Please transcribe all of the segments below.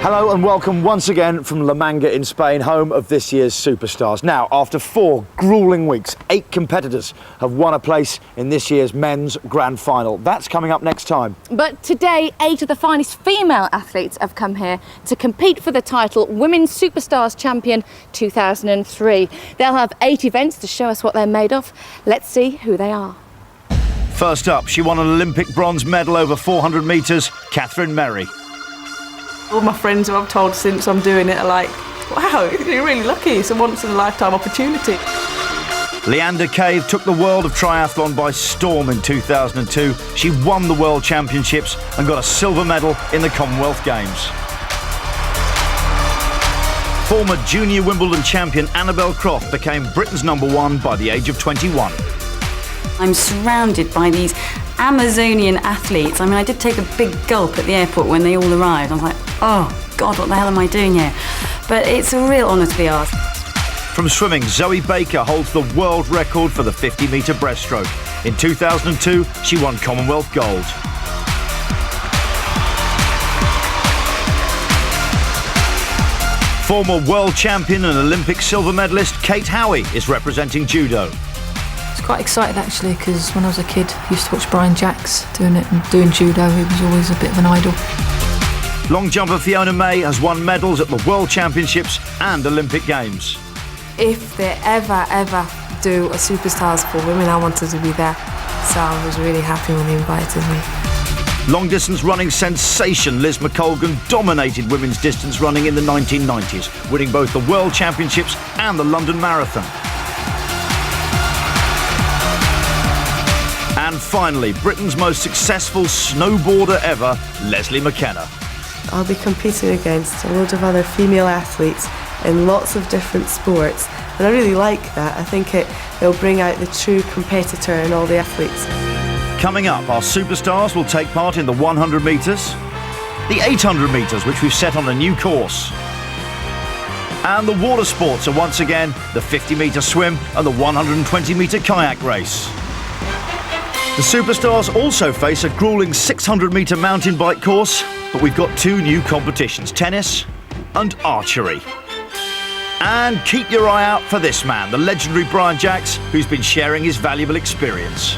Hello and welcome once again from La Manga in Spain, home of this year's Superstars. Now, after 4 gruelling weeks, 8 competitors have won a place in this year's men's grand final. That's coming up next time. But today, 8 of the finest female athletes have come here to compete for the title Women's Superstars Champion 2003. They'll have 8 events to show us what they're made of. Let's see who they are. First up, she won an Olympic bronze medal over 400 metres, Catherine Merry. All my friends who I've told since I'm doing it are like, wow, you're really lucky, it's a once-in-a-lifetime opportunity. Leander Cave took the world of triathlon by storm in 2002. She won the World Championships and got a silver medal in the Commonwealth Games. Former junior Wimbledon champion Annabel Croft became Britain's #1 by the age of 21. I'm surrounded by these Amazonian athletes. I mean, I did take a big gulp at the airport when they all arrived. I was like, oh God, what the hell am I doing here? But it's a real honour to be asked. From swimming, Zoe Baker holds the world record for the 50-metre breaststroke. In 2002, she won Commonwealth gold. Former world champion and Olympic silver medalist Kate Howie is representing judo. Quite excited actually, because when I was a kid I used to watch Brian Jacks doing it and doing judo. He was always a bit of an idol. Long jumper Fiona May has won medals at the World Championships and Olympic Games. If they ever do a Superstars for women, I wanted to be there. So I was really happy when they invited me. Long distance running sensation Liz McColgan dominated women's distance running in the 1990s, winning both the World Championships and the London Marathon. And finally, Britain's most successful snowboarder ever, Leslie McKenna. I'll be competing against a load of other female athletes in lots of different sports, and I really like that. I think it'll bring out the true competitor in all the athletes. Coming up, our superstars will take part in the 100 metres, the 800 metres, which we've set on a new course. And the water sports are once again the 50-metre swim and the 120-metre kayak race. The Superstars also face a gruelling 600-metre mountain bike course, but we've got 2 new competitions, tennis and archery. And keep your eye out for this man, the legendary Brian Jacks, who's been sharing his valuable experience.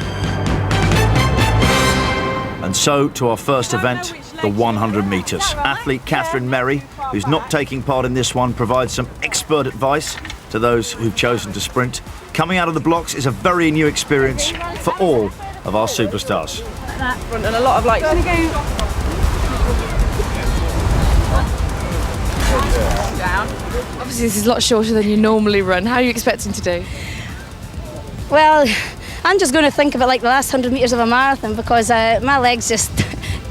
And so to our first event, the 100 metres. Athlete Catherine Merry, who's not taking part in this one, provides some expert advice to those who've chosen to sprint. Coming out of the blocks is a very new experience for all of our superstars. And a lot of like... Down. Obviously, this is a lot shorter than you normally run. How are you expecting to do? Well, I'm just going to think of it like the last 100 metres of a marathon, because my legs just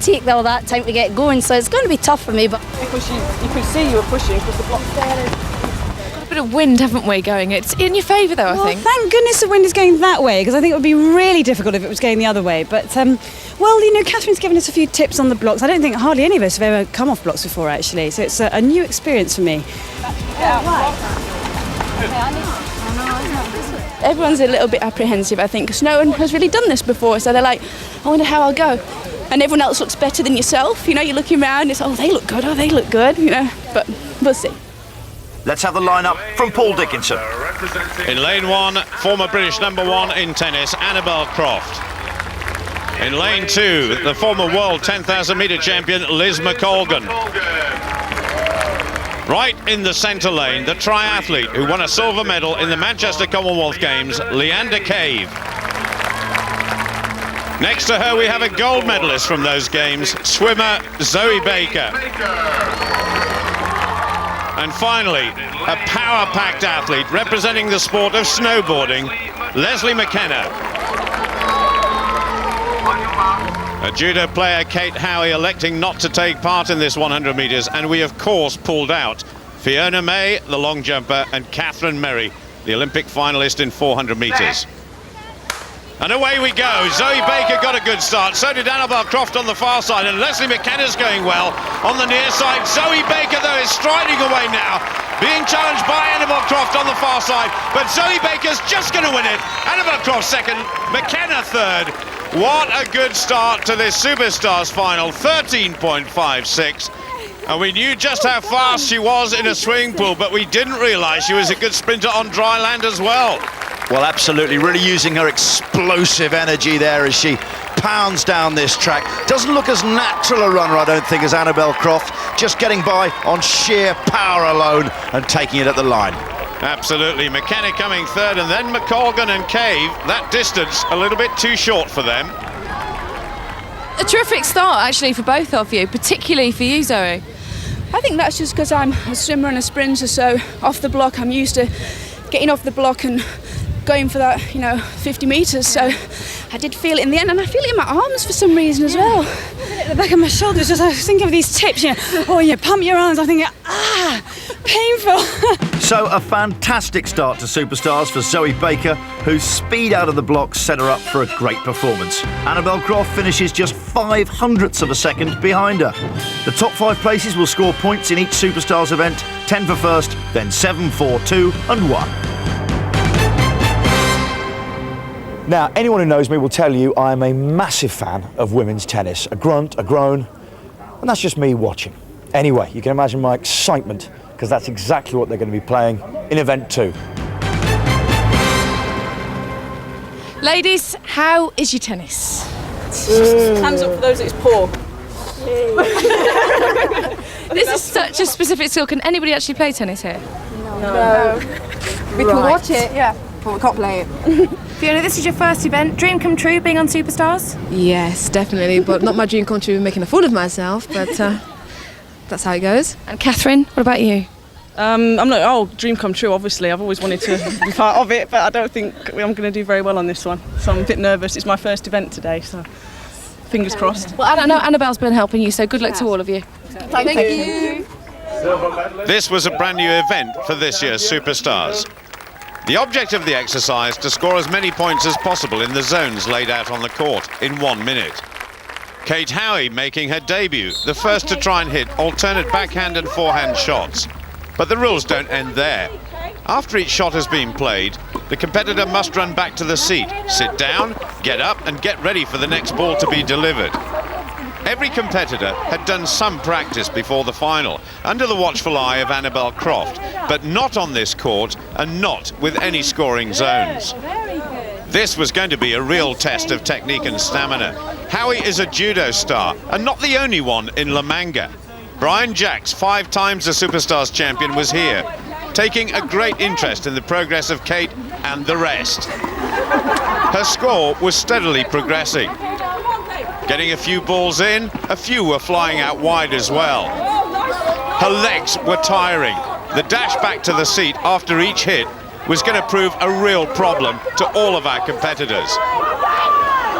take all that time to get going, so it's going to be tough for me. But Because you could see you were pushing because the block's there. A bit of wind, haven't we, going? It's in your favour, though, I think. Thank goodness the wind is going that way, because I think it would be really difficult if it was going the other way. But, well, you know, Catherine's given us a few tips on the blocks. I don't think hardly any of us have ever come off blocks before, actually, so it's a new experience for me. Everyone's a little bit apprehensive, I think, because no one has really done this before, so they're like, I wonder how I'll go. And everyone else looks better than yourself, you know, you're looking around, it's, oh, they look good, you know, but we'll see. Let's have the lineup from Paul Dickinson. In lane 1, former British #1 in tennis, Annabel Croft. In lane 2, the former world 10,000 metre champion, Liz McColgan. Right in the centre lane, the triathlete who won a silver medal in the Manchester Commonwealth Games, Leander Cave. Next to her, we have a gold medalist from those games, swimmer Zoe Baker. And finally, a power-packed athlete representing the sport of snowboarding, Leslie McKenna. A judo player, Kate Howie, electing not to take part in this 100 metres, and we of course pulled out Fiona May, the long jumper, and Catherine Merry, the Olympic finalist in 400 metres. And away we go. Zoe Baker got a good start. So did Annabel Croft on the far side. And Leslie McKenna's going well on the near side. Zoe Baker, though, is striding away now. Being challenged by Annabel Croft on the far side. But Zoe Baker's just going to win it. Annabel Croft second. McKenna third. What a good start to this Superstars final. 13.56. And we knew just how fast she was in a swimming pool, but we didn't realise she was a good sprinter on dry land as well. Well, absolutely, really using her explosive energy there as she pounds down this track. Doesn't look as natural a runner, I don't think, as Annabel Croft, just getting by on sheer power alone and taking it at the line. Absolutely, McKenna coming third, and then McColgan and Cave. That distance a little bit too short for them. A terrific start, actually, for both of you, particularly for you, Zoe. I think that's just because I'm a swimmer and a sprinter, so off the block I'm used to getting off the block and going for that, 50 metres, so I did feel it in the end, and I feel it in my arms for some reason as well. At the back of my shoulders, just I was thinking of these tips, pump your arms, I'm thinking, painful. So a fantastic start to Superstars for Zoe Baker, whose speed out of the blocks set her up for a great performance. Annabel Croft finishes just 0.05 of a second behind her. The top 5 places will score points in each Superstars event, 10 for first, then 7, 4, 2 and 1. Now, anyone who knows me will tell you I am a massive fan of women's tennis. A grunt, a groan, and that's just me watching. Anyway, you can imagine my excitement, because that's exactly what they're going to be playing in event 2. Ladies, how is your tennis? Hands up for those that it's poor. This is such a specific skill. Can anybody actually play tennis here? No. We can watch it, yeah, but we can't play it. Fiona, this is your first event. Dream come true being on Superstars? Yes, definitely, but not my dream come true making a fool of myself, but that's how it goes. And Catherine, what about you? Dream come true, obviously. I've always wanted to be part of it, but I don't think I'm going to do very well on this one. So I'm a bit nervous. It's my first event today, so fingers crossed. Well, I don't know, Annabelle's been helping you, so good luck to all of you. Thank you. This was a brand new event for this year's Superstars. The object of the exercise to score as many points as possible in the zones laid out on the court in 1 minute. Kate Howie making her debut, the first to try and hit alternate backhand and forehand shots. But the rules don't end there. After each shot has been played, the competitor must run back to the seat, sit down, get up and get ready for the next ball to be delivered. Every competitor had done some practice before the final, under the watchful eye of Annabel Croft, but not on this court and not with any scoring zones. This was going to be a real test of technique and stamina. Howie is a judo star, and not the only one in La Manga. Brian Jacks, 5 times the Superstars champion, was here, taking a great interest in the progress of Kate and the rest. Her score was steadily progressing. Getting a few balls in, a few were flying out wide as well. Her legs were tiring. The dash back to the seat after each hit was going to prove a real problem to all of our competitors.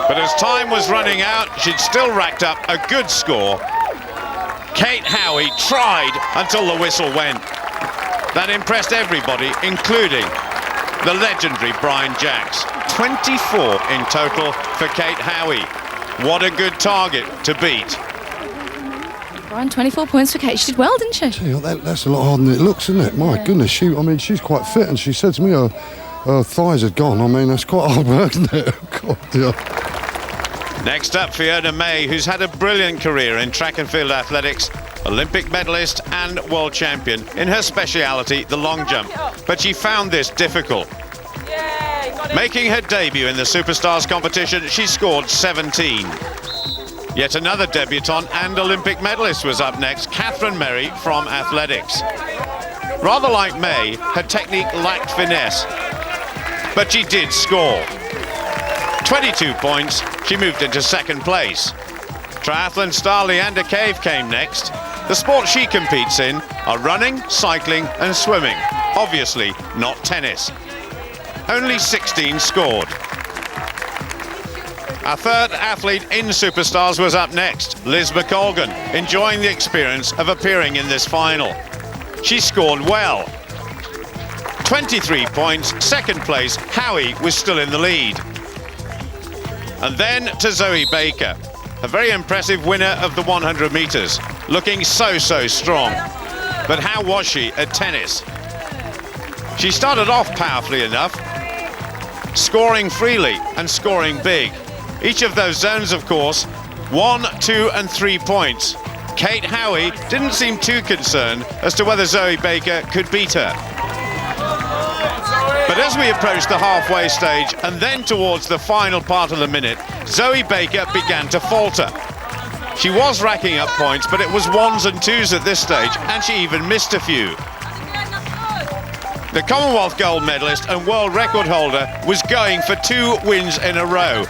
But as time was running out, she'd still racked up a good score. Kate Howie tried until the whistle went. That impressed everybody, including the legendary Brian Jacks. 24 in total for Kate Howie. What a good target to beat. Brian, 24 points for Kate. She did well, didn't she? That's a lot harder than it looks, isn't it? My goodness, she's quite fit, and she said to me her thighs had gone. I mean, that's quite hard work, isn't it? God, yeah. Next up, Fiona May, who's had a brilliant career in track and field athletics, Olympic medalist and world champion in her speciality, the long jump. But she found this difficult. Making her debut in the Superstars competition, she scored 17. Yet another debutante and Olympic medalist was up next, Catherine Merry from athletics. Rather like May, her technique lacked finesse, but she did score. 22 points, she moved into second place. Triathlon star Leander Cave came next. The sports she competes in are running, cycling and swimming. Obviously not tennis. Only 16 scored. Our third athlete in Superstars was up next, Liz McColgan, enjoying the experience of appearing in this final. She scored well. 23 points, second place, Howie was still in the lead. And then to Zoe Baker, a very impressive winner of the 100 metres, looking so strong. But how was she at tennis? She started off powerfully enough, scoring freely and scoring big. Each of those zones, of course, 1, 2 and 3 points. Kate Howie didn't seem too concerned as to whether Zoe Baker could beat her. But as we approached the halfway stage and then towards the final part of the minute, Zoe Baker began to falter. She was racking up points, but it was ones and twos at this stage, and she even missed a few. The Commonwealth gold medalist and world record holder was going for 2 wins in a row.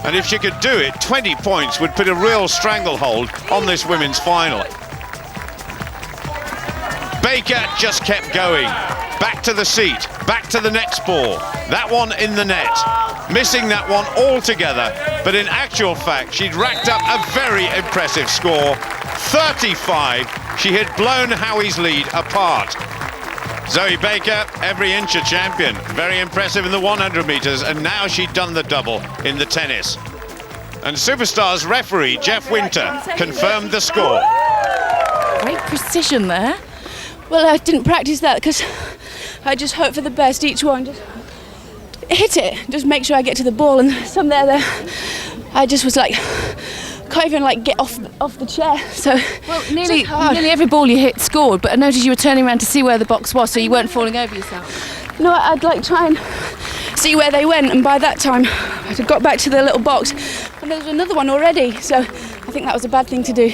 And if she could do it, 20 points would put a real stranglehold on this women's final. Baker just kept going. Back to the seat, back to the next ball. That one in the net. Missing that one altogether, but in actual fact, she'd racked up a very impressive score. 35. She had blown Howie's lead apart. Zoe Baker, every inch a champion. Very impressive in the 100 metres, and now she'd done the double in the tennis. And Superstars referee Jeff Winter confirmed the score. Great precision there. Well, I didn't practice that because I just hope for the best each one. Just hit it, just make sure I get to the ball, and some there, I just was like, can't even like get off the chair. So well, nearly every ball you hit scored, but I noticed you were turning around to see where the box was, so you weren't falling over yourself. No, I'd like try and see where they went, and by that time I got back to the little box and there was another one already, so I think that was a bad thing to do.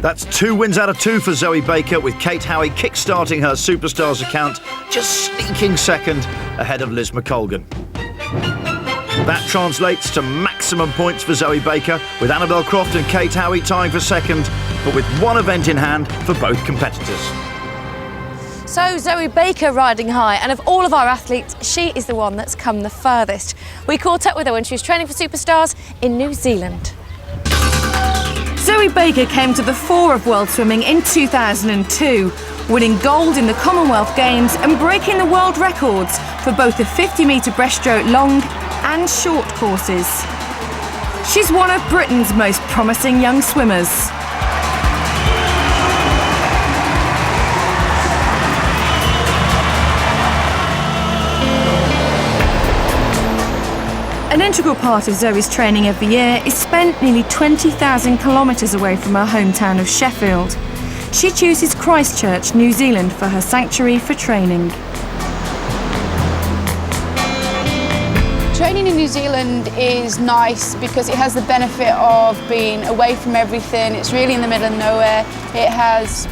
That's 2 wins out of 2 for Zoe Baker, with Kate Howie kick-starting her Superstars account, just sneaking second ahead of Liz McColgan. That translates to maximum points for Zoe Baker, with Annabel Croft and Kate Howie tying for second, but with one event in hand for both competitors. So Zoe Baker riding high, and of all of our athletes, she is the one that's come the furthest. We caught up with her when she was training for Superstars in New Zealand. Zoe Baker came to the fore of world swimming in 2002, winning gold in the Commonwealth Games and breaking the world records for both the 50-metre breaststroke long and short courses. She's one of Britain's most promising young swimmers. An integral part of Zoe's training every year is spent nearly 20,000 kilometres away from her hometown of Sheffield. She chooses Christchurch, New Zealand for her sanctuary for training. Training in New Zealand is nice because it has the benefit of being away from everything. It's really in the middle of nowhere. It has,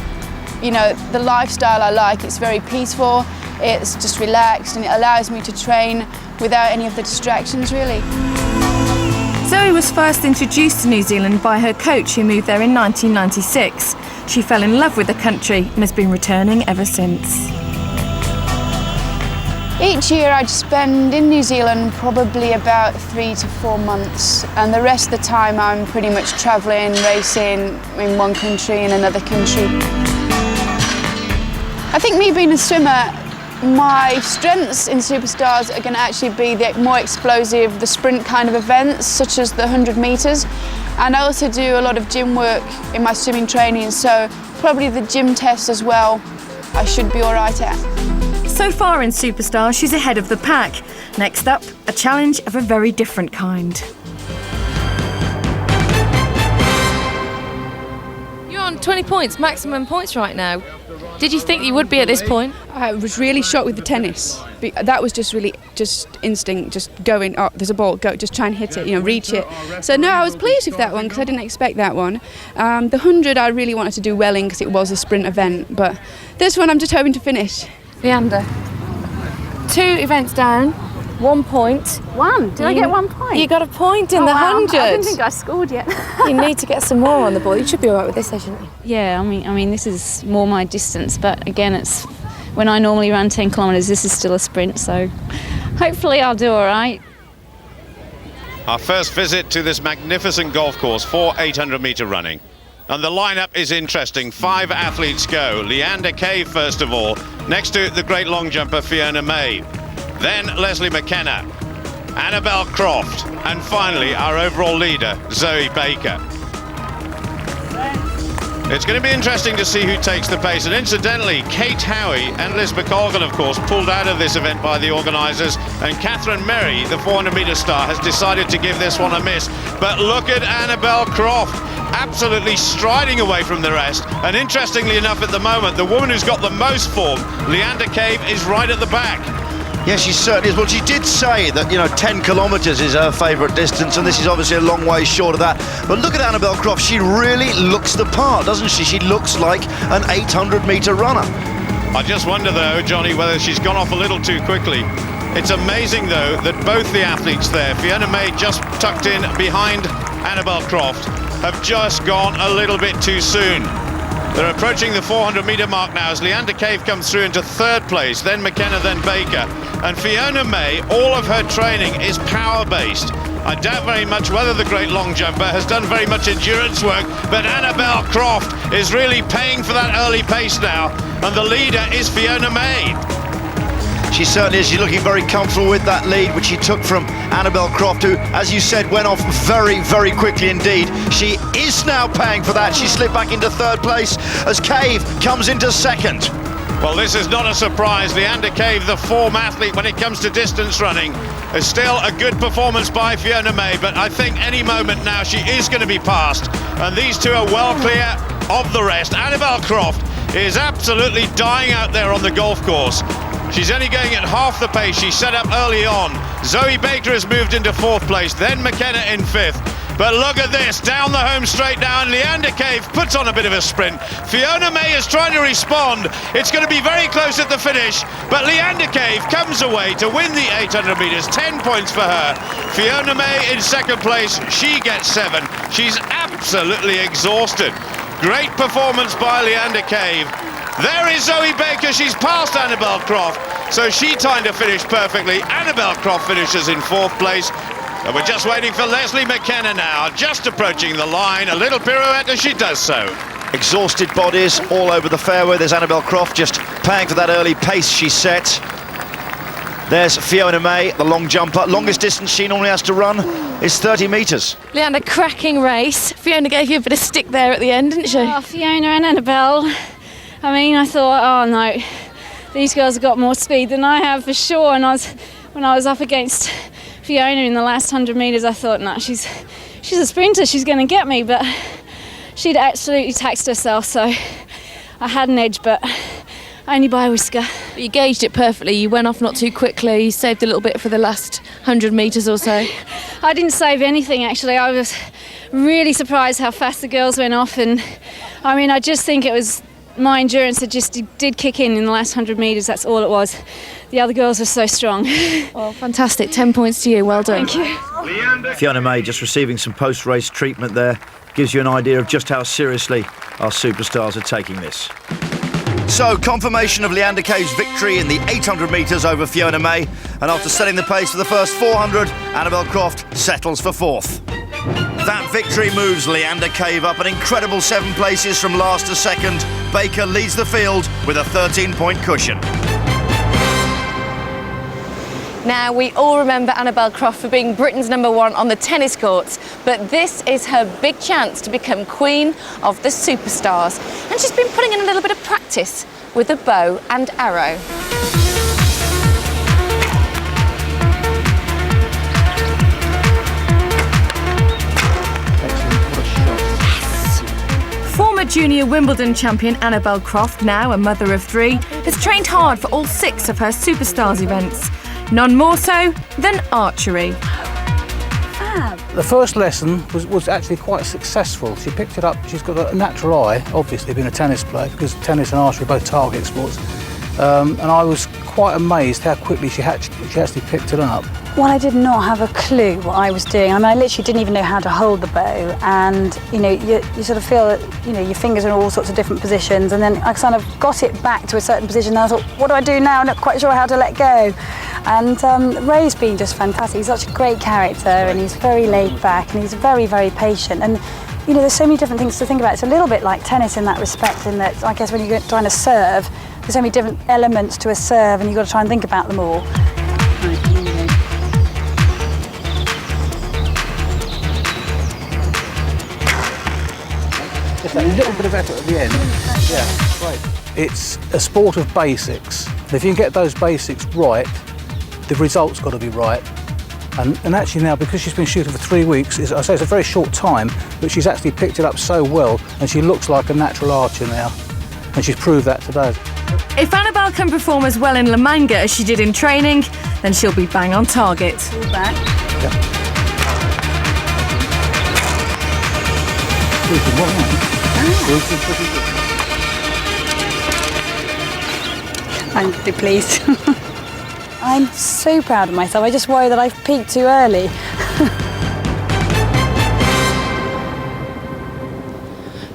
you know, the lifestyle I like. It's very peaceful, it's just relaxed, and it allows me to train without any of the distractions, really. Zoe was first introduced to New Zealand by her coach, who moved there in 1996. She fell in love with the country and has been returning ever since. Each year I'd spend in New Zealand probably about 3 to 4 months, and the rest of the time I'm pretty much travelling, racing in one country and another country. I think me being a swimmer, my strengths in Superstars are going to actually be the more explosive, the sprint kind of events, such as the 100 metres. And I also do a lot of gym work in my swimming training, so probably the gym tests as well, I should be all right at. So far in Superstars, she's ahead of the pack. Next up, a challenge of a very different kind. You're on 20 points, maximum points right now. Did you think you would be at this point? I was really shocked with the tennis. That was just instinct, just going, oh, there's a ball, go, just try and hit it, you know, reach it. So no, I was pleased with that one because I didn't expect that one. The 100 I really wanted to do well in because it was a sprint event, but this one I'm just hoping to finish. Leander, 2 events down, 1 point. One? Did I get 1 point? You got a point in the 100. I didn't think I scored yet. You need to get some more on the ball. You should be all right with this, shouldn't you? Yeah, I mean, this is more my distance, but again, it's when I normally run 10 kilometres, this is still a sprint, so hopefully I'll do all right. Our first visit to this magnificent golf course for 800-metre running. And the lineup is interesting. 5 athletes go. Leander Kay, first of all, next to the great long jumper Fiona May. Then Leslie McKenna, Annabel Croft, and finally our overall leader, Zoe Baker. It's going to be interesting to see who takes the pace, and incidentally, Kate Howie and Liz McColgan, of course, pulled out of this event by the organisers, and Catherine Merry, the 400-metre star, has decided to give this one a miss. But look at Annabel Croft, absolutely striding away from the rest. And interestingly enough, at the moment, the woman who's got the most form, Leander Cave, is right at the back. Yes, she certainly is. Well, she did say that, 10 kilometres is her favourite distance, and this is obviously a long way short of that. But look at Annabel Croft. She really looks the part, doesn't she? She looks like an 800-metre runner. I just wonder, though, Johnny, whether she's gone off a little too quickly. It's amazing, though, that both the athletes there, Fiona May just tucked in behind Annabel Croft, have just gone a little bit too soon. They're approaching the 400-metre mark now as Leander Cave comes through into third place, then McKenna, then Baker. And Fiona May, all of her training is power-based. I doubt very much whether the great long jumper has done very much endurance work, but Annabel Croft is really paying for that early pace now, and the leader is Fiona May. She certainly is. She's looking very comfortable with that lead, which she took from Annabel Croft, who, as you said, went off very, very quickly indeed. She is now paying for that. She slipped back into third place as Cave comes into second. Well, this is not a surprise. Leander Cave, the form athlete when it comes to distance running, is still a good performance by Fiona May, but I think any moment now she is going to be passed, and these two are well clear of the rest. Annabel Croft is absolutely dying out there on the golf course. She's only going at half the pace she set up early on. Zoe Baker has moved into fourth place, then McKenna in fifth. But look at this, down the home straight now, and Leander Cave puts on a bit of a sprint. Fiona May is trying to respond. It's going to be very close at the finish, but Leander Cave comes away to win the 800 metres, 10 points for her. Fiona May in second place, she gets 7. She's absolutely exhausted. Great performance by Leander Cave. There is Zoe Baker, she's passed Annabel Croft, so she timed to finish perfectly. Annabel Croft finishes in fourth place. And we're just waiting for Leslie McKenna now, just approaching the line, a little pirouette as she does so. Exhausted bodies all over the fairway. There's Annabel Croft just paying for that early pace she set. There's Fiona May, the long jumper. Longest distance she normally has to run is 30 metres. Leander, cracking race. Fiona gave you a bit of stick there at the end, didn't she? Oh, Fiona and Annabel. I mean, I thought, oh no, these girls have got more speed than I have for sure. And when I was up against Fiona in the last 100 metres, I thought, no, she's a sprinter, she's going to get me. But she'd absolutely taxed herself, so I had an edge, but only by a whisker. But you gauged it perfectly. You went off not too quickly. You saved a little bit for the last 100 metres or so. I didn't save anything, actually. I was really surprised how fast the girls went off. And I mean, I just think it was my endurance that just did kick in the last 100 metres. That's all it was. The other girls were so strong. Well, fantastic. 10 points to you. Well done. Thank you. Fiona May just receiving some post-race treatment there. Gives you an idea of just how seriously our superstars are taking this. So, confirmation of Leander Cave's victory in the 800 metres over Fiona May. And after setting the pace for the first 400, Annabel Croft settles for fourth. That victory moves Leander Cave up an incredible 7 places from last to second. Baker leads the field with a 13-point cushion. Now, we all remember Annabel Croft for being Britain's #1 on the tennis courts, but this is her big chance to become Queen of the Superstars. And she's been putting in a little bit of practice with a bow and arrow. Former junior Wimbledon champion Annabel Croft, now a mother of 3, has trained hard for all 6 of her Superstars events. None more so than archery. The first lesson was actually quite successful. She picked it up, she's got a natural eye, obviously being a tennis player, because tennis and archery are both target sports. And I was quite amazed how quickly she actually picked it up. Well, I did not have a clue what I was doing. I mean, I literally didn't even know how to hold the bow, and you sort of feel that your fingers are in all sorts of different positions, and then I kind of got it back to a certain position, and I thought, what do I do now? I'm not quite sure how to let go. And Ray's been just fantastic. He's such a great character, and he's very laid back, and he's very, very patient. And there's so many different things to think about. It's a little bit like tennis in that respect, in that I guess when you're trying to serve, there's so many different elements to a serve, and you've got to try and think about them all. Just that little bit of effort at the end. Yeah, great. It's a sport of basics. If you can get those basics right, the result's got to be right. And actually now, because she's been shooting for 3 weeks, I say it's a very short time, but she's actually picked it up so well, and she looks like a natural archer now. And she's proved that today. If Annabel can perform as well in La Manga as she did in training, then she'll be bang on target. Back. I'm pretty pleased. I'm so proud of myself. I just worry that I've peaked too early.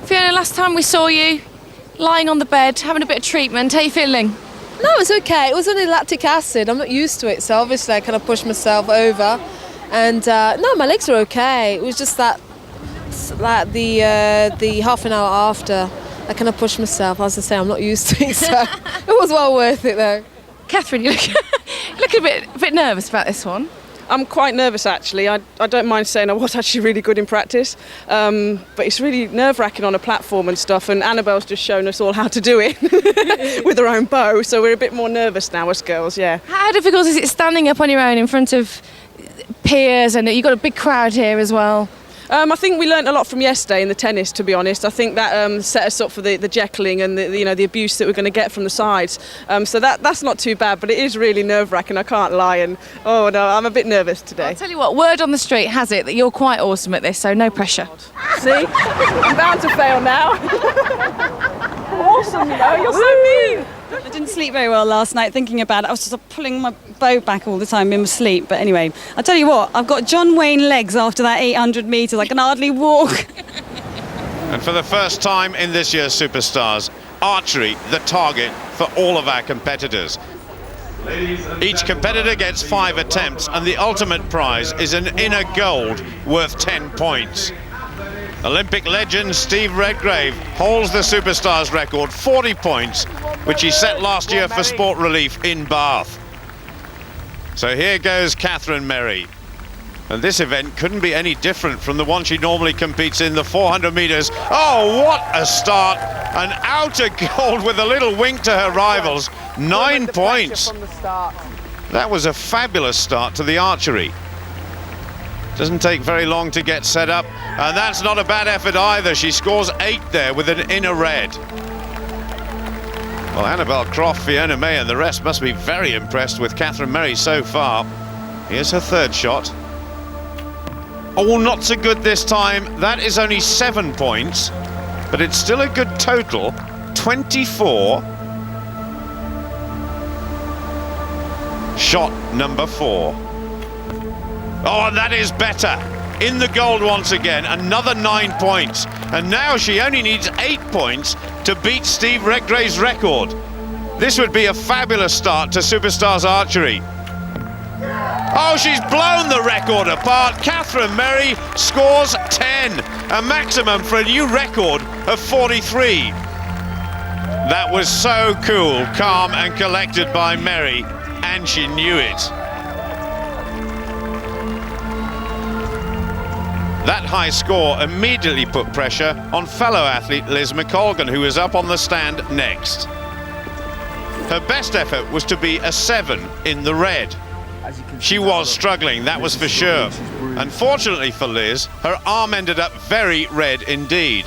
Fiona, last time we saw you lying on the bed, having a bit of treatment. How are you feeling? No, it was okay. It was only lactic acid. I'm not used to it, so obviously I kind of pushed myself over. And no, my legs are okay. It was just that, like the half an hour after, I kind of pushed myself. As I say, I'm not used to it, so it was well worth it though. Catherine, you look a bit nervous about this one. I'm quite nervous actually. I don't mind saying I was actually really good in practice, but it's really nerve-wracking on a platform and stuff, and Annabel's just shown us all how to do it with her own bow, so we're a bit more nervous now as girls, yeah. How difficult is it standing up on your own in front of peers, and you've got a big crowd here as well? I think we learnt a lot from yesterday in the tennis, to be honest. I think that set us up for the Jekyling and the abuse that we're going to get from the sides. So that's not too bad, but it is really nerve-wracking, I can't lie. And oh no, I'm a bit nervous today. I'll tell you what, word on the street has it that you're quite awesome at this, so no pressure. See? I'm bound to fail now. Awesome, you know, you're so mean. I didn't sleep very well last night thinking about it. I was just pulling my bow back all the time in my sleep. But anyway, I'll tell you what, I've got John Wayne legs after that 800 metres. I can hardly walk. And for the first time in this year's Superstars, archery the target for all of our competitors. Each competitor gets 5 attempts, and the ultimate prize is an inner gold worth 10 points. Olympic legend Steve Redgrave holds the Superstars record, 40 points, which he set last year for Sport Relief in Bath. So here goes Catherine Merry. And this event couldn't be any different from the one she normally competes in, the 400 metres. Oh, what a start! An outer gold with a little wink to her rivals. 9 points. That was a fabulous start to the archery. Doesn't take very long to get set up, and that's not a bad effort either. She scores 8 there with an inner red. Well, Annabel Croft, Fiona May and the rest must be very impressed with Catherine Merry so far. Here's her third shot. Oh, not so good this time. That is only 7 points, but it's still a good total, 24. Shot number 4. Oh, that is better. In the gold once again, another 9 points. And now she only needs 8 points to beat Steve Redgrave's record. This would be a fabulous start to Superstars Archery. Oh, she's blown the record apart. Catherine Merry scores 10, a maximum for a new record of 43. That was so cool, calm and collected by Merry, and she knew it. That high score immediately put pressure on fellow athlete Liz McColgan, who was up on the stand next. Her best effort was to be a 7 in the red. She was struggling, that was for sure. Unfortunately for Liz, her arm ended up very red indeed.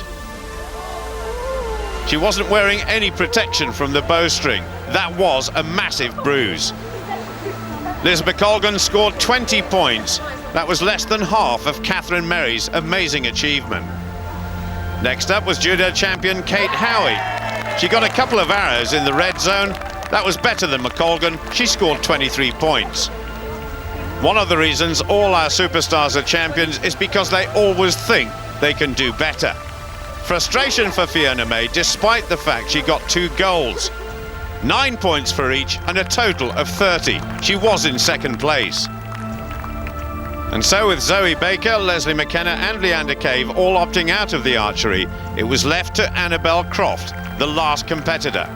She wasn't wearing any protection from the bowstring. That was a massive bruise. Liz McColgan scored 20 points. That was less than half of Catherine Merry's amazing achievement. Next up was judo champion Kate Howie. She got a couple of arrows in the red zone. That was better than McColgan. She scored 23 points. One of the reasons all our superstars are champions is because they always think they can do better. Frustration for Fiona May, despite the fact she got 2 golds. 9 points for each and a total of 30. She was in second place. And so with Zoe Baker, Leslie McKenna and Leander Cave all opting out of the archery, it was left to Annabel Croft, the last competitor.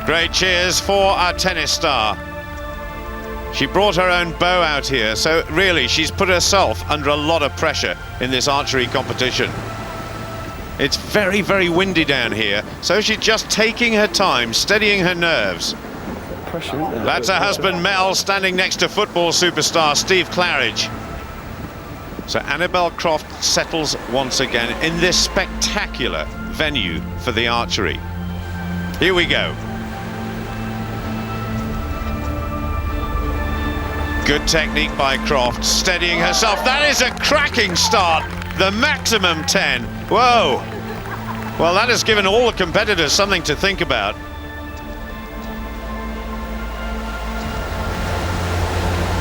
Great cheers for our tennis star. She brought her own bow out here, so really she's put herself under a lot of pressure in this archery competition. It's very, very windy down here, so she's just taking her time, steadying her nerves. pressure, isn't there? That's her husband Mel standing next to football superstar Steve Claridge. So Annabel Croft settles once again in this spectacular venue for the archery. Here we go. Good technique by Croft, steadying herself. That is a cracking start. The maximum 10. Whoa. Well, that has given all the competitors something to think about.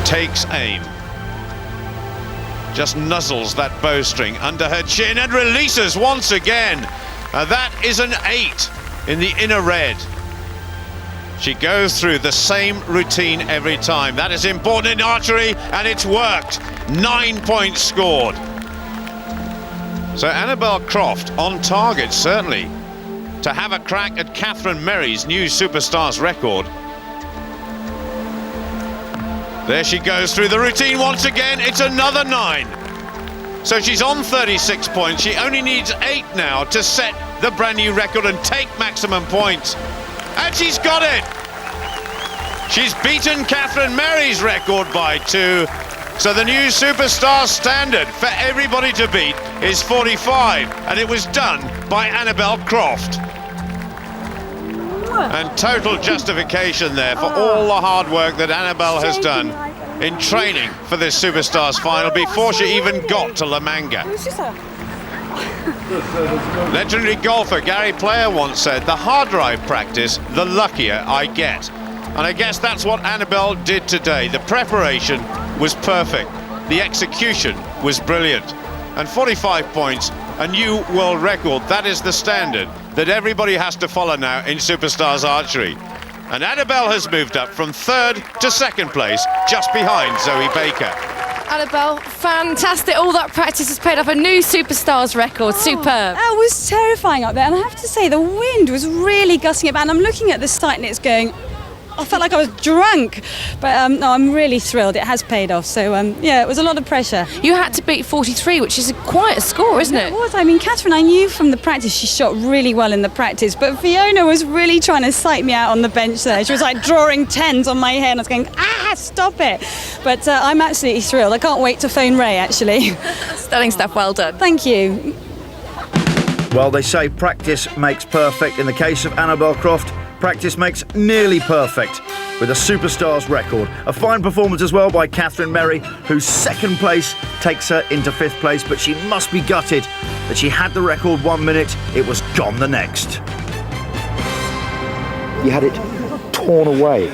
Takes aim. Just nuzzles that bowstring under her chin and releases once again. That is an 8 in the inner red. She goes through the same routine every time. That is important in archery, and it's worked. 9 points scored. So Annabel Croft on target, certainly, to have a crack at Catherine Merry's new Superstars record. There she goes through the routine once again. It's another 9. So she's on 36 points. She only needs 8 now to set the brand new record and take maximum points. And she's got it! She's beaten Catherine Merry's record by 2. So the new Superstar standard for everybody to beat is 45. And it was done by Annabel Croft. And total justification there for all the hard work that Annabel has done in training for this Superstars final before she even got to La Manga. Legendary golfer Gary Player once said, "The harder I practice, the luckier I get." And I guess that's what Annabel did today. The preparation was perfect. The execution was brilliant. And 45 points, a new world record. That is the standard that everybody has to follow now in Superstars archery. And Annabel has moved up from 3rd to 2nd place, just behind Zoe Baker. Annabel, fantastic. All that practice has paid off. A new Superstars record. Superb. That was terrifying up there, and I have to say the wind was really gusting it back, and I'm looking at the sight and it's going, I felt like I was drunk, but no, I'm really thrilled. It has paid off. So yeah, it was a lot of pressure. You had to beat 43, which is quite a score, isn't it? It was. I mean, Catherine, I knew from the practice she shot really well in the practice, but Fiona was really trying to psych me out on the bench there. She was like drawing 10s on my head, and I was going, stop it. But I'm absolutely thrilled. I can't wait to phone Ray, actually. Stunning stuff. Well done. Thank you. Well, they say practice makes perfect. In the case of Annabel Croft, practice makes nearly perfect with a Superstars record. A fine performance as well by Catherine Merry, whose 2nd place takes her into 5th place, but she must be gutted that she had the record 1 minute, it was gone the next. You had it torn away.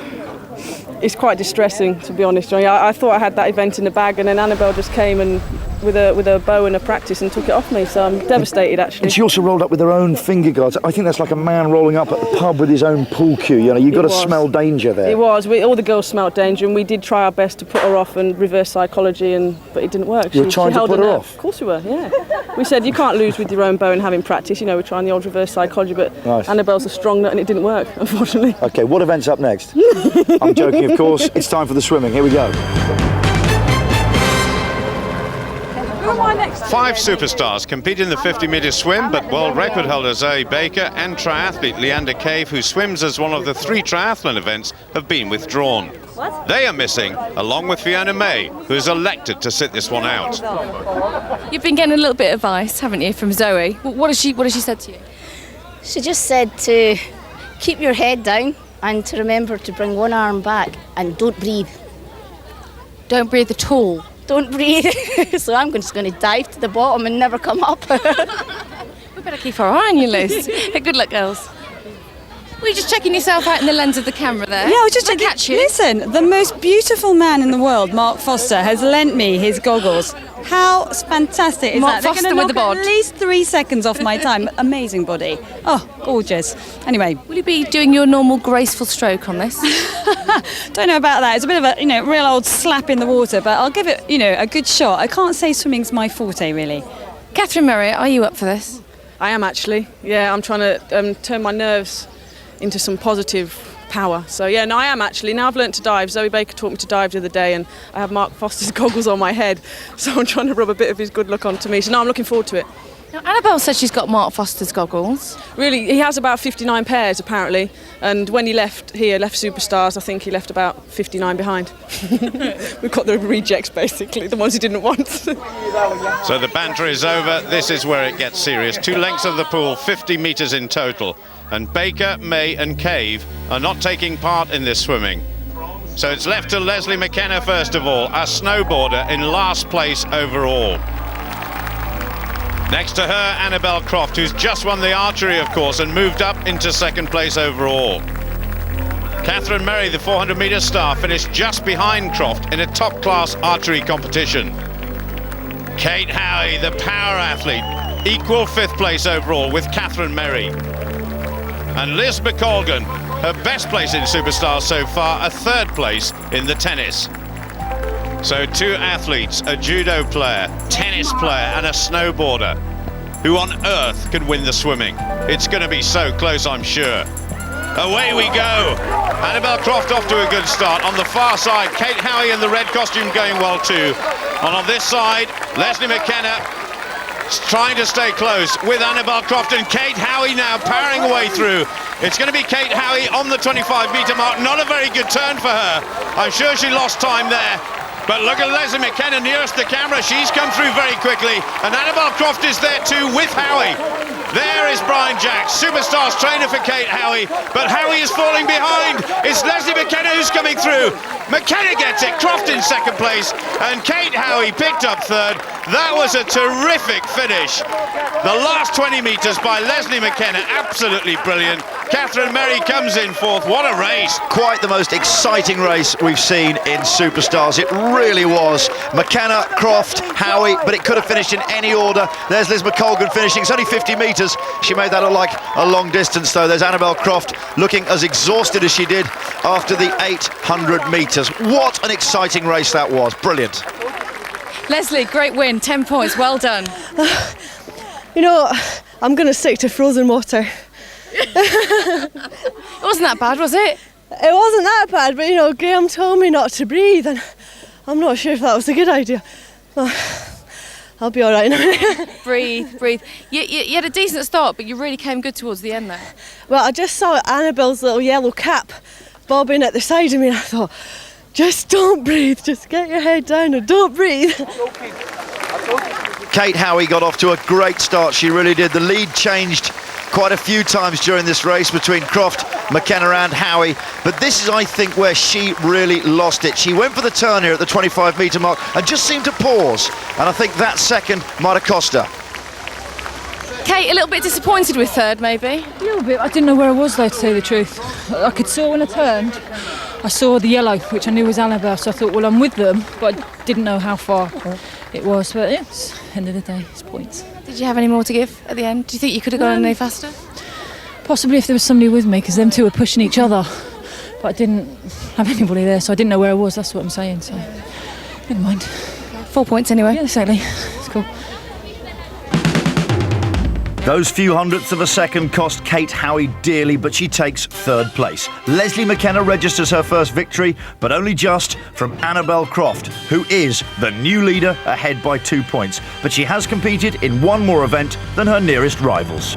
It's quite distressing, to be honest, Johnny. I thought I had that event in the bag, and then Annabel just came and with a bow and a practice and took it off me, so I'm devastated, actually. And she also rolled up with her own finger guards. I think that's like a man rolling up at the pub with his own pool cue. You know, you've got to smell danger there. It was. All the girls smelled danger, and we did try our best to put her off and reverse psychology, but it didn't work. You were trying to put her off? Of course we were, yeah. We said, you can't lose with your own bow and having practice. You know, we're trying the old reverse psychology, but nice. Annabel's a strong nut, and it didn't work, unfortunately. OK, what event's up next? I'm joking, of course. It's time for the swimming. Here we go. 5 Superstars compete in the 50-metre swim, but world record holder Zoe Baker and triathlete Leander Cave, who swims as one of the 3 triathlon events, have been withdrawn. They are missing, along with Fiona May, who is elected to sit this one out. You've been getting a little bit of advice, haven't you, from Zoe? What has she said to you? She just said to keep your head down and to remember to bring one arm back and don't breathe. Don't breathe at all? Don't breathe. So I'm just going to dive to the bottom and never come up. We better keep our eye on you, Liz. Good luck, girls. Were you just checking yourself out in the lens of the camera there? Yeah, I was just checking. Catch you. Listen, the most beautiful man in the world, Mark Foster, has lent me his goggles. How fantastic is Mark that? Foster They're going with to the bod. knock at least 3 seconds off my time. Amazing body. Oh, gorgeous. Anyway. Will you be doing your normal graceful stroke on this? Don't know about that. It's a bit of a, real old slap in the water, but I'll give it, a good shot. I can't say swimming's my forte, really. Catherine Merry, are you up for this? I am, actually. Yeah, I'm trying to turn my nerves into some positive power. So yeah, no, I am actually. Now I've learnt to dive. Zoe Baker taught me to dive the other day, and I have Mark Foster's goggles on my head, so I'm trying to rub a bit of his good luck onto me. So now I'm looking forward to it. Now, Annabel said she's got Mark Foster's goggles. Really, he has about 59 pairs apparently, and when he left Superstars, I think he left about 59 behind. We've got the rejects basically, the ones he didn't want. So the banter is over. This is where it gets serious. 2 lengths of the pool, 50 metres in total. And Baker, May and Cave are not taking part in this swimming. So it's left to Leslie McKenna first of all, a snowboarder in last place overall. Next to her, Annabel Croft, who's just won the archery, of course, and moved up into second place overall. Catherine Merry, the 400-metre star, finished just behind Croft in a top-class archery competition. Kate Howie, the power athlete, equal 5th place overall with Catherine Merry. And Liz McColgan, her best place in Superstars so far, a 3rd place in the tennis. So 2 athletes, a judo player, tennis player and a snowboarder. Who on earth can win the swimming? It's going to be so close, I'm sure. Away we go. Annabel Croft off to a good start. On the far side, Kate Howie in the red costume going well too. And on this side, Leslie McKenna trying to stay close with Annabel Croft, and Kate Howie now powering away through. It's going to be Kate Howie on the 25-metre mark. Not a very good turn for her. I'm sure she lost time there. But look at Leslie McKenna nearest the camera. She's come through very quickly. And Annabel Croft is there too with Howie. There is Brian Jacks, Superstars trainer for Kate Howie. But Howie is falling behind. It's Leslie McKenna who's coming through. McKenna gets it, Croft in second place. And Kate Howie picked up 3rd. That was a terrific finish. The last 20 metres by Leslie McKenna, absolutely brilliant. Catherine Merry comes in 4th. What a race. Quite the most exciting race we've seen in Superstars. It really was. McKenna, Croft, Howie, but it could have finished in any order. There's Liz McColgan finishing. It's only 50 metres. She made that look like a long distance, though. There's Annabel Croft looking as exhausted as she did after the 800 metres. What an exciting race that was. Brilliant. Leslie, great win, 10 points, well done. You know, I'm going to stick to frozen water. It wasn't that bad, was it? It wasn't that bad, but you know, Graham told me not to breathe, and I'm not sure if that was a good idea. I'll be all right now. Breathe. You had a decent start, but you really came good towards the end there. Well, I just saw Annabel's little yellow cap bobbing at the side of me, and I thought, just don't breathe, just get your head down and don't breathe. Kate Howie got off to a great start, she really did. The lead changed quite a few times during this race between Croft, McKenna and Howie, but this is, I think, where she really lost it. She went for the turn here at the 25-metre mark and just seemed to pause, and I think that second might have cost her. Kate, a little bit disappointed with 3rd, maybe? A little bit. I didn't know where I was, though, to tell you the truth. I could see when I turned, I saw the yellow, which I knew was Annabel, so I thought, well, I'm with them, but I didn't know how far it was. But yeah, it's end of the day, it's points. Did you have any more to give at the end? Do you think you could have gone any faster? Possibly if there was somebody with me, because them 2 were pushing each other. But I didn't have anybody there, so I didn't know where I was, that's what I'm saying, so never mind. 4 points anyway. Yeah, exactly. It's cool. Those few hundredths of a second cost Kate Howie dearly, but she takes 3rd place. Leslie McKenna registers her first victory, but only just, from Annabel Croft, who is the new leader, ahead by 2 points. But she has competed in one more event than her nearest rivals.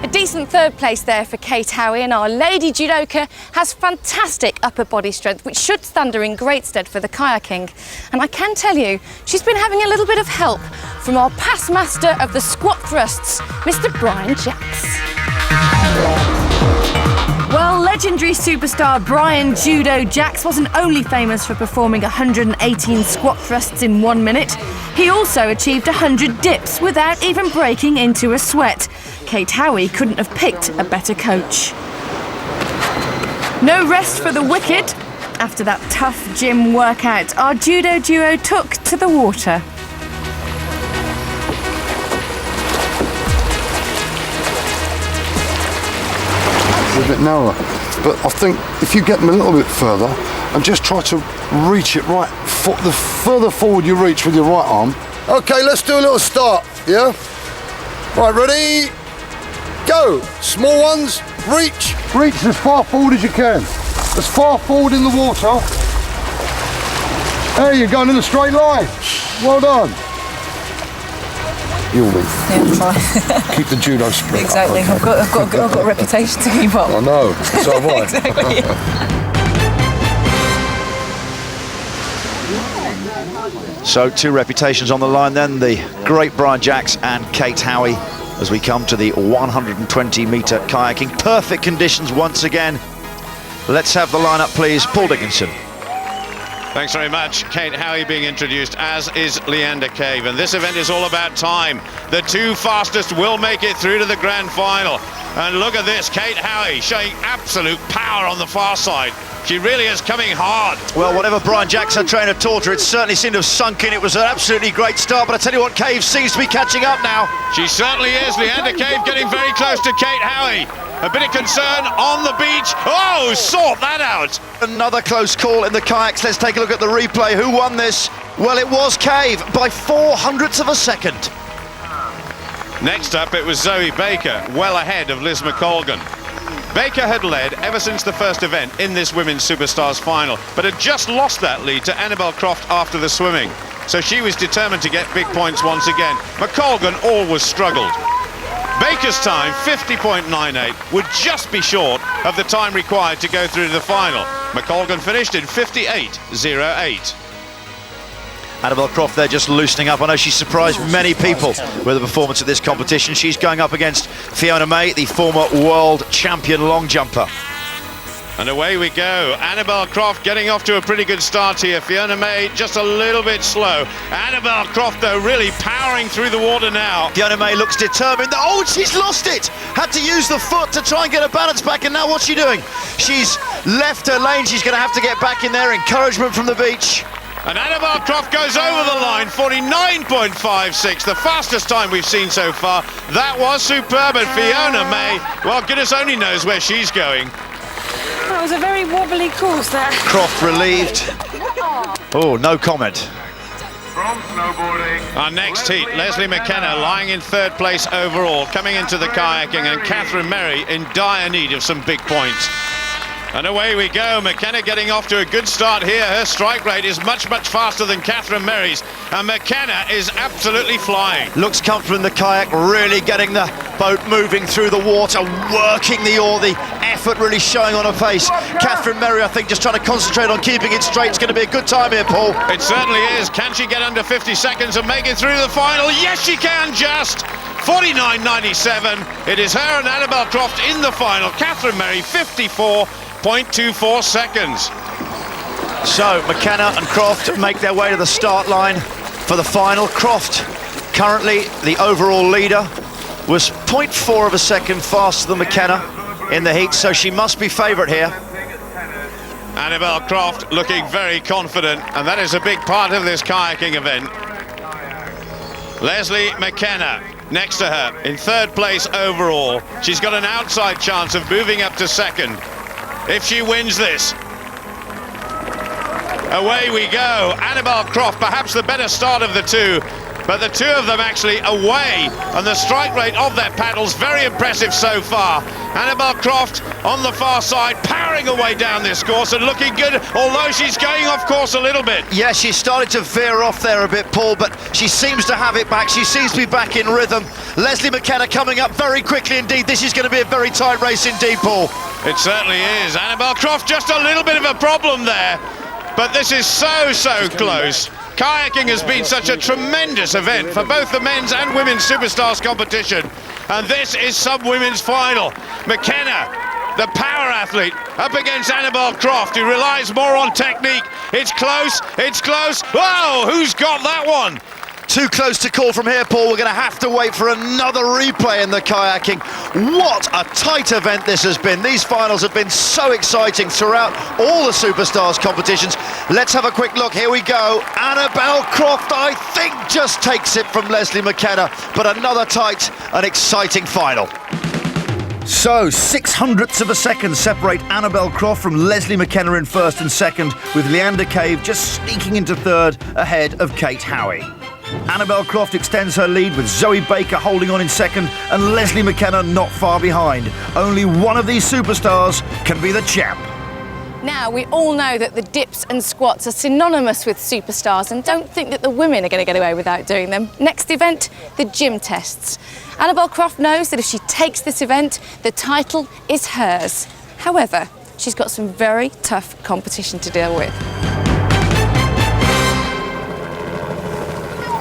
A decent 3rd place there for Kate Howie, and our lady judoka has fantastic upper body strength, which should stand her in great stead for the kayaking. And I can tell you, she's been having a little bit of help from our past master of the squat thrusts, Mr. Brian Jacks. Well, legendary superstar Brian Judo Jacks wasn't only famous for performing 118 squat thrusts in 1 minute, he also achieved 100 dips without even breaking into a sweat. Kate Howie couldn't have picked a better coach. No rest for the wicked. After that tough gym workout, our judo duo took to the water. A bit narrower, but I think if you get them a little bit further and just try to reach it right, the further forward you reach with your right arm. Okay, let's do a little start, yeah? Right, ready, go. Small ones, reach. Reach as far forward as you can. As far forward in the water. There you're going in a straight line. Well done. You'll be. Yeah, fine. Keep the judo spirit Exactly. up. Okay. I've got a reputation to keep up. I know. So have I. Exactly. So 2 reputations on the line then, the great Brian Jacks and Kate Howie, as we come to the 120-metre kayaking. Perfect conditions once again. Let's have the lineup, please. Paul Dickinson. Thanks very much. Kate Howie being introduced, as is Leander Cave. And this event is all about time. The 2 fastest will make it through to the grand final. And look at this, Kate Howie showing absolute power on the far side. She really is coming hard. Well, whatever Brian Jacks, her trainer, taught her, it certainly seemed to have sunk in. It was an absolutely great start, but I tell you what, Cave seems to be catching up now. She certainly is. Leander Cave getting very close to Kate Howie. A bit of concern on the beach. Oh, sort that out. Another close call in the kayaks. Let's take a look at the replay. Who won this? Well, it was Cave by 0.04 of a second. Next up, it was Zoe Baker, well ahead of Liz McColgan. Baker had led ever since the first event in this Women's Superstars final, but had just lost that lead to Annabel Croft after the swimming. So she was determined to get big points once again. McColgan always struggled. Baker's time, 50.98, would just be short of the time required to go through to the final. McColgan finished in 58.08. Annabel Croft there just loosening up. I know she surprised many people with the performance of this competition. She's going up against Fiona May, the former world champion long jumper. And away we go. Annabel Croft getting off to a pretty good start here. Fiona May just a little bit slow. Annabel Croft, though, really powering through the water now. Fiona May looks determined. Oh, she's lost it! Had to use the foot to try and get her balance back, and now what's she doing? She's left her lane. She's going to have to get back in there. Encouragement from the beach. And Annabel Croft goes over the line, 49.56, the fastest time we've seen so far. That was superb, and Fiona May, well, goodness only knows where she's going. That was a very wobbly course, that. Croft relieved. Oh, no comment. Our next heat, Leslie McKenna lying in 3rd place overall, coming into the kayaking, and Catherine Merry in dire need of some big points. And away we go. McKenna getting off to a good start here. Her strike rate is much, much faster than Catherine Merry's, and McKenna is absolutely flying. Looks comfortable in the kayak, really getting the boat moving through the water, working the oar, the effort really showing on her face. Catherine Merry, I think, just trying to concentrate on keeping it straight. It's going to be a good time here, Paul. It certainly is. Can she get under 50 seconds and make it through the final? Yes, she can, just. 49.97. It is her and Annabel Croft in the final. Catherine Merry, 54.24 seconds. So McKenna and Croft make their way to the start line for the final. Croft, currently the overall leader, was 0.4 of a second faster than McKenna in the heat, so she must be favourite here. Annabel Croft looking very confident, and that is a big part of this kayaking event. Leslie McKenna next to her in 3rd place overall. She's got an outside chance of moving up to 2nd if she wins this. Away we go. Annabel Croft, perhaps the better start of the two, but the two of them actually away, and the strike rate of their paddles very impressive so far. Annabel Croft on the far side, powering away down this course and looking good, although she's going off course a little bit. Yeah, she started to veer off there a bit, Paul, but she seems to have it back. She seems to be back in rhythm. Leslie McKenna coming up very quickly indeed. This is going to be a very tight race indeed, Paul. It certainly is. Annabel Croft just a little bit of a problem there, but this is so close. Kayaking has been such a tremendous event for both the men's and women's superstars competition, and this is some women's final. McKenna, the power athlete, up against Annabel Croft, who relies more on technique. It's close, it's close. Whoa, who's got that one? Too close to call from here, Paul. We're going to have to wait for another replay in the kayaking. What a tight event this has been. These finals have been so exciting throughout all the Superstars competitions. Let's have a quick look. Here we go. Annabel Croft, I think, just takes it from Leslie McKenna, but another tight and exciting final. So, 0.06 of a second separate Annabel Croft from Leslie McKenna in 1st and 2nd, with Leander Cave just sneaking into 3rd ahead of Kate Howie. Annabel Croft extends her lead with Zoe Baker holding on in 2nd and Leslie McKenna not far behind. Only one of these superstars can be the champ. Now, we all know that the dips and squats are synonymous with superstars and don't think that the women are going to get away without doing them. Next event, the gym tests. Annabel Croft knows that if she takes this event, the title is hers. However, she's got some very tough competition to deal with.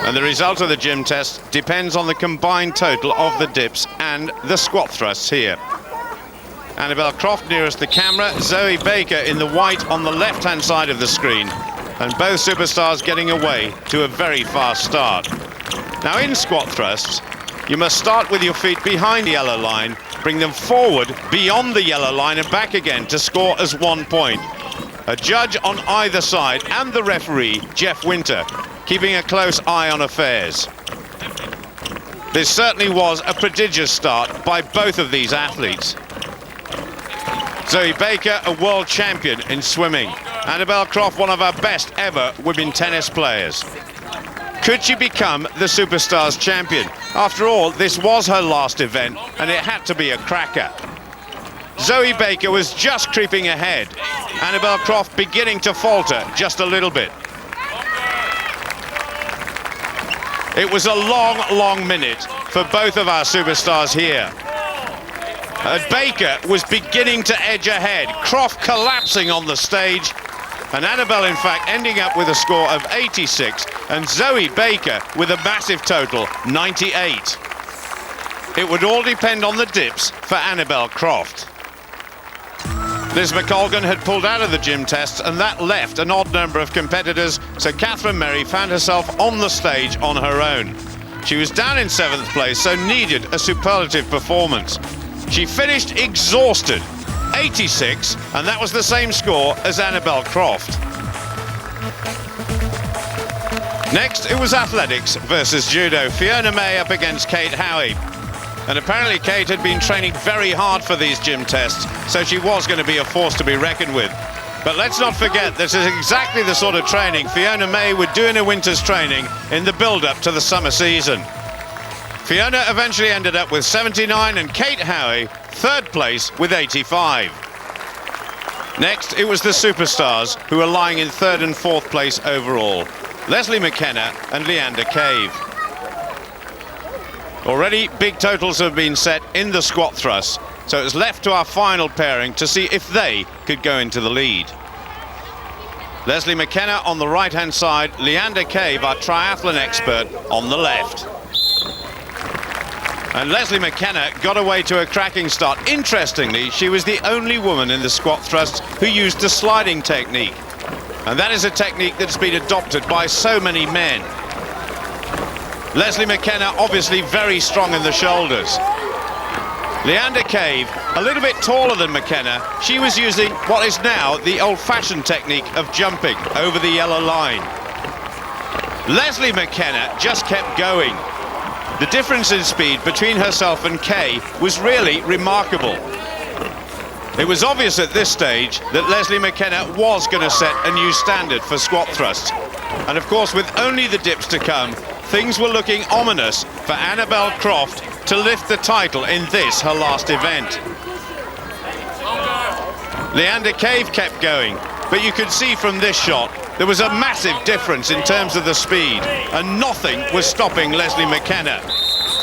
And the result of the gym test depends on the combined total of the dips and the squat thrusts here. Annabel Croft nearest the camera, Zoe Baker in the white on the left-hand side of the screen, and both superstars getting away to a very fast start. Now in squat thrusts, you must start with your feet behind the yellow line, bring them forward beyond the yellow line and back again to score as 1 point. A judge on either side and the referee, Jeff Winter, keeping a close eye on affairs. This certainly was a prodigious start by both of these athletes. Zoe Baker, a world champion in swimming. Annabel Croft, one of our best ever women tennis players. Could she become the Superstars champion? After all, this was her last event, and it had to be a cracker. Zoe Baker was just creeping ahead. Annabel Croft beginning to falter just a little bit. It was a long, long minute for both of our superstars here. Baker was beginning to edge ahead, Croft collapsing on the stage, and Annabel, in fact, ending up with a score of 86, and Zoe Baker with a massive total, 98. It would all depend on the dips for Annabel Croft. Liz McColgan had pulled out of the gym tests, and that left an odd number of competitors, so Catherine Merry found herself on the stage on her own. She was down in 7th place, so needed a superlative performance. She finished exhausted, 86, and that was the same score as Annabel Croft. Next, it was athletics versus judo. Fiona May up against Kate Howie. And apparently Kate had been training very hard for these gym tests, so she was going to be a force to be reckoned with. But let's not forget, this is exactly the sort of training Fiona May would do in her winter's training in the build-up to the summer season. Fiona eventually ended up with 79 and Kate Howie, 3rd place with 85. Next, it was the superstars who were lying in 3rd and 4th place overall. Leslie McKenna and Leander Cave. Already big totals have been set in the squat thrust, so it's left to our final pairing to see if they could go into the lead. Leslie McKenna on the right-hand side, Leander Cave, our triathlon expert, on the left. And Leslie McKenna got away to a cracking start. Interestingly, she was the only woman in the squat thrust who used the sliding technique. And that is a technique that's been adopted by so many men. Leslie McKenna obviously very strong in the shoulders. Leander Cave, a little bit taller than McKenna, she was using what is now the old-fashioned technique of jumping over the yellow line. Leslie McKenna just kept going. The difference in speed between herself and Kay was really remarkable. It was obvious at this stage that Leslie McKenna was going to set a new standard for squat thrust. And of course, with only the dips to come, things were looking ominous for Annabel Croft to lift the title in this, her last event. Leander Cave kept going, but you could see from this shot there was a massive difference in terms of the speed, and nothing was stopping Leslie McKenna.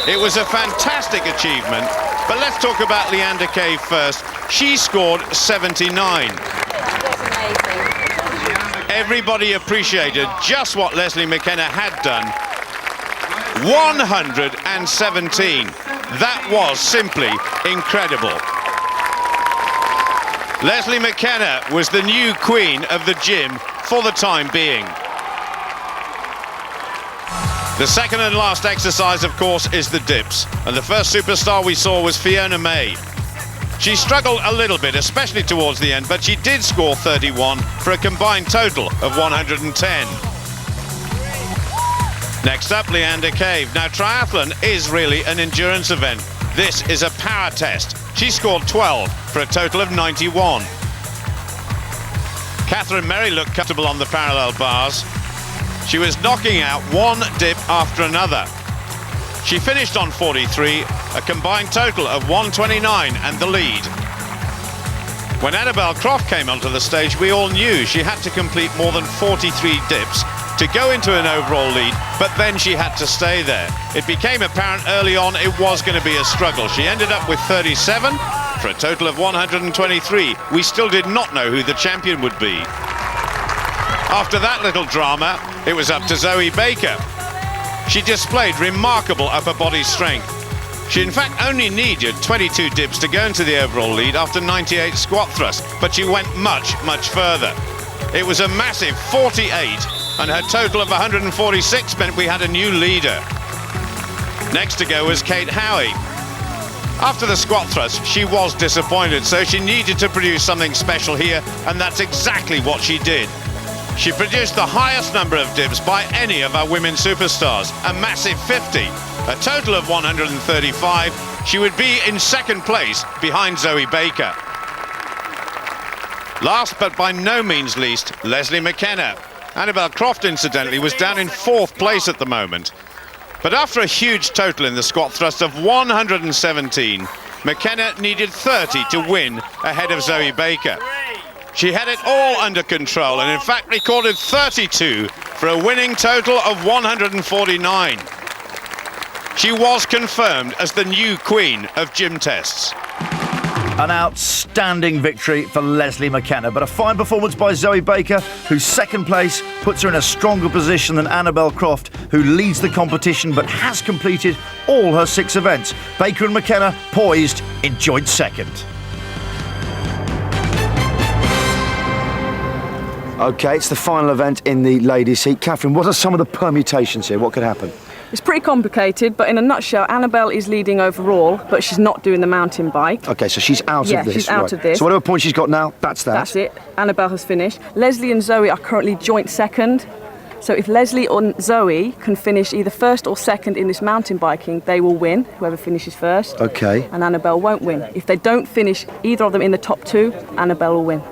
It was a fantastic achievement, but let's talk about Leander Cave first. She scored 79. Everybody appreciated just what Leslie McKenna had done. 117. That was simply incredible. Leslie McKenna was the new queen of the gym for the time being. The second and last exercise, of course, is the dips. And the first superstar we saw was Fiona May. She struggled a little bit, especially towards the end, but she did score 31 for a combined total of 110. Next up, Leander Cave. Now, triathlon is really an endurance event. This is a power test. She scored 12 for a total of 91. Catherine Merry looked comfortable on the parallel bars. She was knocking out one dip after another. She finished on 43, a combined total of 129 and the lead. When Annabel Croft came onto the stage, we all knew she had to complete more than 43 dips to go into an overall lead, but then she had to stay there. It became apparent early on it was going to be a struggle. She ended up with 37 for a total of 123. We still did not know who the champion would be. After that little drama, it was up to Zoe Baker. She displayed remarkable upper body strength. She in fact only needed 22 dips to go into the overall lead after 98 squat thrusts, but she went much, much further. It was a massive 48, and her total of 146 meant we had a new leader. Next to go was Kate Howie. After the squat thrust, she was disappointed, so she needed to produce something special here, and that's exactly what she did. She produced the highest number of dips by any of our women superstars, a massive 50. A total of 135. She would be in second place behind Zoe Baker. Last but by no means least, Leslie McKenna. Annabel Croft, incidentally, was down in fourth place at the moment. But after a huge total in the squat thrust of 117, McKenna needed 30 to win ahead of Zoe Baker. She had it all under control and in fact recorded 32 for a winning total of 149. She was confirmed as the new queen of gym tests. An outstanding victory for Leslie McKenna, but a fine performance by Zoe Baker, whose second place puts her in a stronger position than Annabel Croft, who leads the competition but has completed all her 6 events. Baker and McKenna poised in joint second. OK, it's the final event in the ladies' heat. Catherine, what are some of the permutations here? What could happen? It's pretty complicated, but in a nutshell, Annabel is leading overall, but she's not doing the mountain bike. OK, so she's out of this. She's out of this. So whatever point she's got now, that's that. That's it. Annabel has finished. Leslie and Zoe are currently joint second. So if Leslie or Zoe can finish either first or second in this mountain biking, they will win, whoever finishes first. OK. And Annabel won't win. If they don't finish either of them in the top 2, Annabel will win.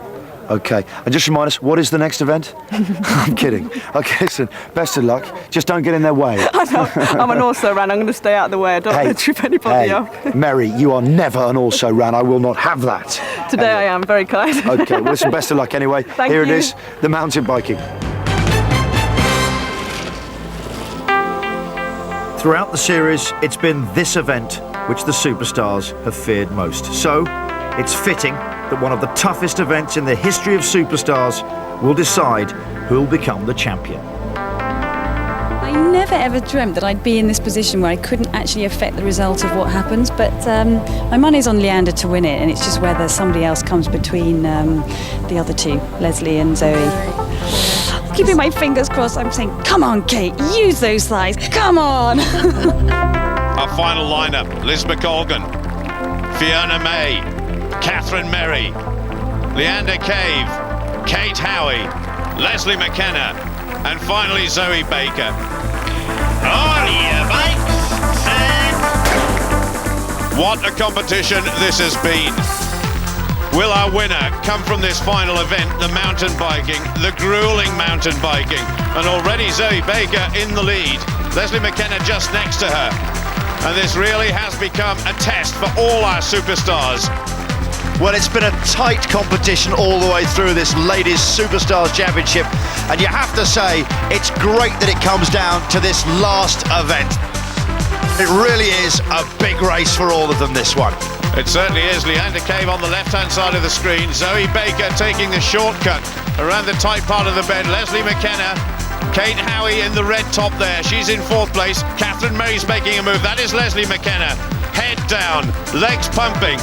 OK, and just remind us, what is the next event? I'm kidding. OK, listen, best of luck. Just don't get in their way. I know. I'm an also-ran. I'm going to stay out of the way. I don't want to trip anybody up. Mary, you are never an also-ran. I will not have that. Today anyway. I am. Very kind. OK, well, listen, best of luck anyway. Thank Here you. it is, the mountain biking. Throughout the series, it's been this event which the superstars have feared most. So, it's fitting that one of the toughest events in the history of superstars will decide who will become the champion. I never ever dreamt that I'd be in this position where I couldn't actually affect the result of what happens, but my money's on Leander to win it, and it's just whether somebody else comes between the other two, Leslie and Zoe. Keeping my fingers crossed, I'm saying, come on, Kate, use those thighs, come on! Our final lineup: Liz McColgan, Fiona May, Catherine Merry, Leander Cave, Kate Howie, Leslie McKenna, and finally Zoe Baker. On your bikes, and... What a competition this has been. Will our winner come from this final event, the mountain biking, the grueling mountain biking? And already Zoe Baker in the lead, Leslie McKenna just next to her. And this really has become a test for all our superstars. Well, it's been a tight competition all the way through this Ladies Superstars Championship, and you have to say it's great that it comes down to this last event. It really is a big race for all of them, this one. It certainly is. Leander Cave on the left-hand side of the screen, Zoe Baker taking the shortcut around the tight part of the bend, Leslie McKenna, Kate Howie in the red top there, she's in fourth place, Catherine Merry's making a move, that is Leslie McKenna, head down, legs pumping,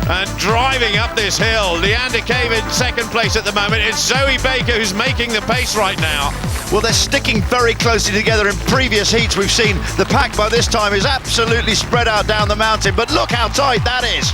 and driving up this hill. Leander Cave in second place at the moment. It's Zoe Baker who's making the pace right now. Well, they're sticking very closely together. In previous heats, we've seen the pack by this time is absolutely spread out down the mountain, but look how tight that is.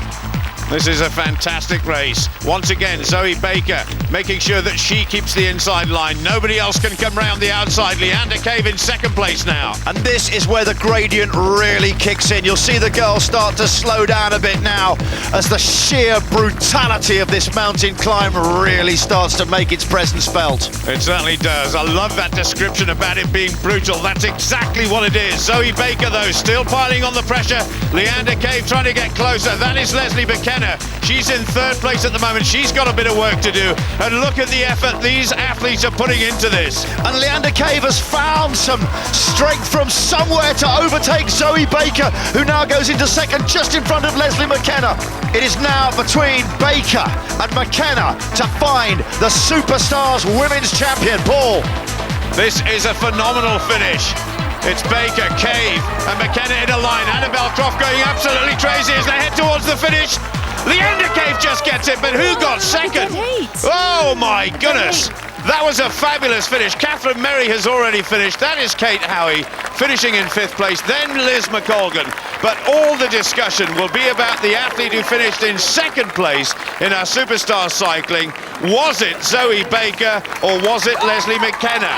This is a fantastic race. Once again, Zoe Baker making sure that she keeps the inside line. Nobody else can come round the outside. Leander Cave in second place now. And this is where the gradient really kicks in. You'll see the girls start to slow down a bit now as the sheer brutality of this mountain climb really starts to make its presence felt. It certainly does. I love that description about it being brutal. That's exactly what it is. Zoe Baker, though, still piling on the pressure. Leander Cave trying to get closer. That is Leslie McKenna. She's in third place at the moment. She's got a bit of work to do. And look at the effort these athletes are putting into this. And Leander Cave has found some strength from somewhere to overtake Zoe Baker, who now goes into second just in front of Leslie McKenna. It is now between Baker and McKenna to find the Superstars Women's Champion. Paul. This is a phenomenal finish. It's Baker, Cave, and McKenna in a line. Annabel Croft going absolutely crazy as they head towards the finish. Leander Cave just gets it, but who got second? Oh my goodness! That was a fabulous finish. Catherine Merry has already finished. That is Kate Howie finishing in 5th place, then Liz McColgan. But all the discussion will be about the athlete who finished in 2nd place in our Superstar cycling. Was it Zoe Baker or was it Leslie McKenna?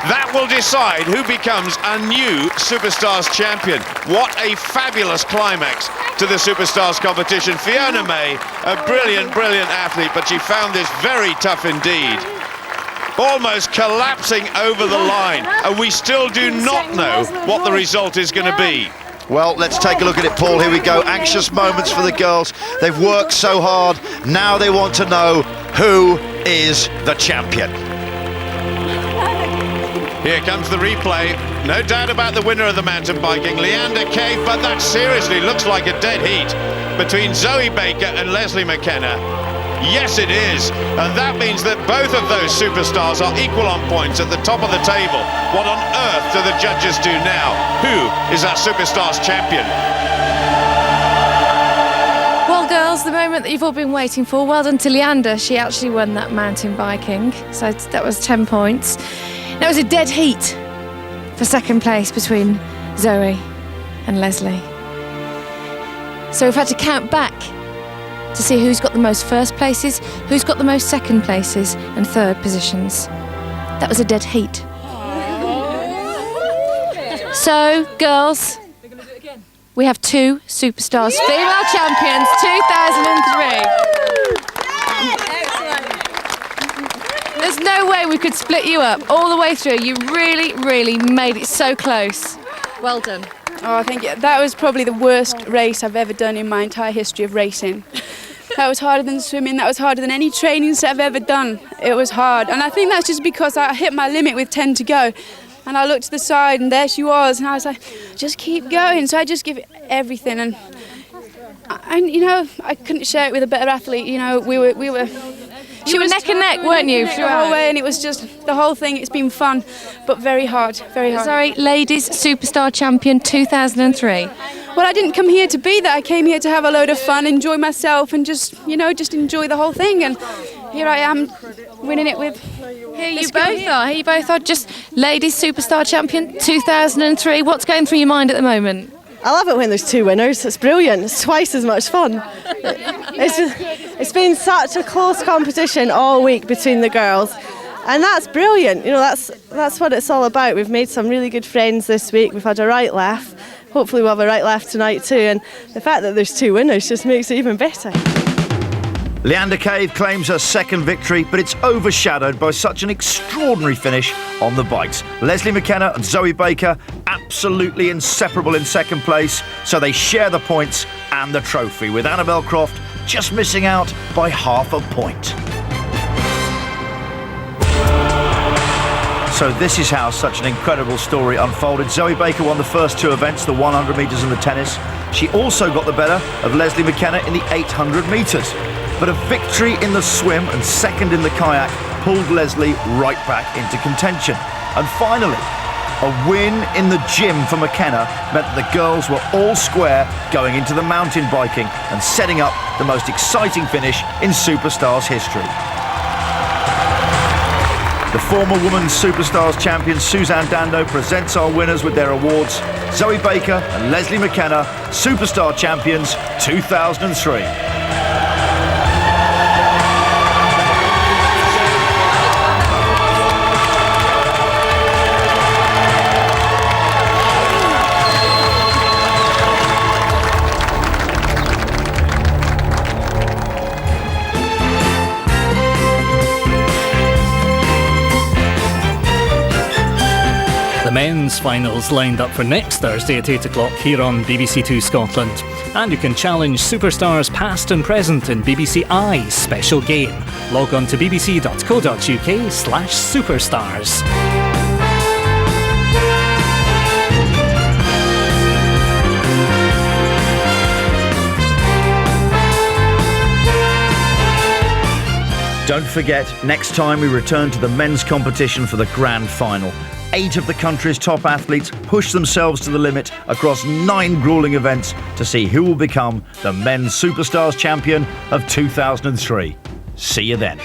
That will decide who becomes a new Superstars champion. What a fabulous climax to the Superstars competition. Fiona May, a brilliant, brilliant athlete, but she found this very tough indeed. Almost collapsing over the line, and we still do not know what the result is going to be. Well, let's take a look at it, Paul. Here we go. Anxious moments for the girls. They've worked so hard. Now they want to know who is the champion. Here comes the replay. No doubt about the winner of the mountain biking, Leander Cave, but that seriously looks like a dead heat between Zoe Baker and Leslie McKenna. Yes, it is. And that means that both of those superstars are equal on points at the top of the table. What on earth do the judges do now? Who is our Superstars champion? Well, girls, the moment that you've all been waiting for. Well done to Leander. She actually won that mountain biking. So that was 10 points. That was a dead heat for 2nd place between Zoe and Leslie. So we've had to count back to see who's got the most 1st places, who's got the most 2nd places and 3rd positions. That was a dead heat. So, girls, we have 2 Superstars female champions, 2003. There's no way we could split you up all the way through. You really, really made it so close. Well done. Oh, I think that was probably the worst race I've ever done in my entire history of racing. That was harder than swimming, that was harder than any training set I've ever done. It was hard, and I think that's just because I hit my limit with 10 to go. And I looked to the side and there she was, and I was like, just keep going. So I just give it everything, and you know, I couldn't share it with a better athlete. You know, we were She was neck and neck, weren't you? The whole way, and it was just the whole thing. It's been fun, but very hard, very hard. Sorry, ladies Superstar champion 2003. Well, I didn't come here to be that. I came here to have a load of fun, enjoy myself, and just, you know, just enjoy the whole thing. And here I am, winning it with. Here you both are. Just ladies Superstar champion 2003. What's going through your mind at the moment? I love it when there's 2 winners. It's brilliant. It's twice as much fun. It's been such a close competition all week between the girls, and that's brilliant. You know, that's what it's all about. We've made some really good friends this week. We've had a right laugh. Hopefully we'll have a right laugh tonight too, and the fact that there's 2 winners just makes it even better. Leander Cave claims her 2nd victory, but it's overshadowed by such an extraordinary finish on the bikes. Leslie McKenna and Zoe Baker absolutely inseparable in 2nd place, so they share the points and the trophy, with Annabel Croft just missing out by half a point. So this is how such an incredible story unfolded. Zoe Baker won the first 2 events, the 100 metres and the tennis. She also got the better of Leslie McKenna in the 800 metres. But a victory in the swim and 2nd in the kayak pulled Leslie right back into contention. And finally, a win in the gym for McKenna meant that the girls were all square going into the mountain biking and setting up the most exciting finish in Superstars history. The former Women's Superstars champion Suzanne Dando presents our winners with their awards. Zoe Baker and Leslie McKenna, Superstar champions 2003. The men's finals lined up for next Thursday at 8 o'clock here on BBC Two Scotland. And you can challenge superstars past and present in BBC I's special game. Log on to bbc.co.uk/superstars. Don't forget, next time we return to the men's competition for the grand final. 8 of the country's top athletes push themselves to the limit across 9 gruelling events to see who will become the men's Superstars champion of 2003. See you then.